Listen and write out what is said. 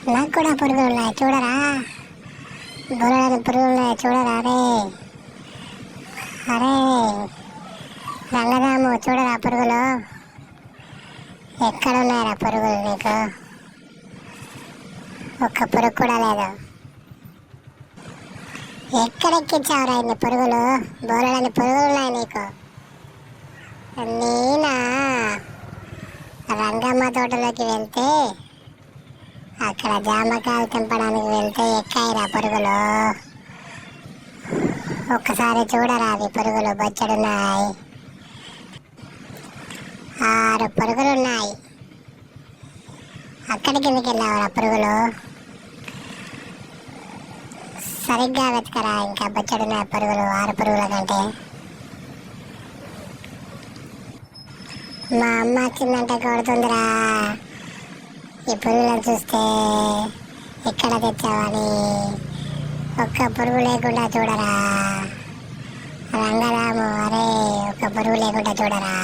నాకు కూడా పురుగులు ఉన్నాయి చూడరా, బుర్రని పురుగులు ఉన్నాయి చూడరా. అరే అరే రంగదాము చూడరా పురుగులు, ఎక్కడున్నాయరా పురుగులు? నీకు ఒక్క పురుగు కూడా లేదు. ఎక్కడెక్కించావురా ఇన్ని పురుగులు? బోరలని పురుగులు ఉన్నాయి నీకు. నేనా రంగమ్మ తోటలోకి వెళ్తే అక్కడ జామకాయలు తెంపడానికి వెళ్తే ఎక్కాయిరా పురుగులు. ఒక్కసారి చూడరా, అవి పురుగులు బొచ్చడున్నాయి. 6 పురుగులున్నాయి. అక్కడికి ఎందుకు వెళ్ళావురా పురుగులు? సరిగ్గా వెతకరా, ఇంకా బొచ్చడున్నాయి పురుగులు 6 పురుగుల కంటే. మా అమ్మ వచ్చిందంటే కొడుతుందిరా ఈ పురుగులను చూస్తే. ఎక్కడ తెచ్చావని ఒక్క పురుగు లేకుండా చూడరా రంగరాము. అరే ఒక్క పురుగు లేకుండా చూడరా.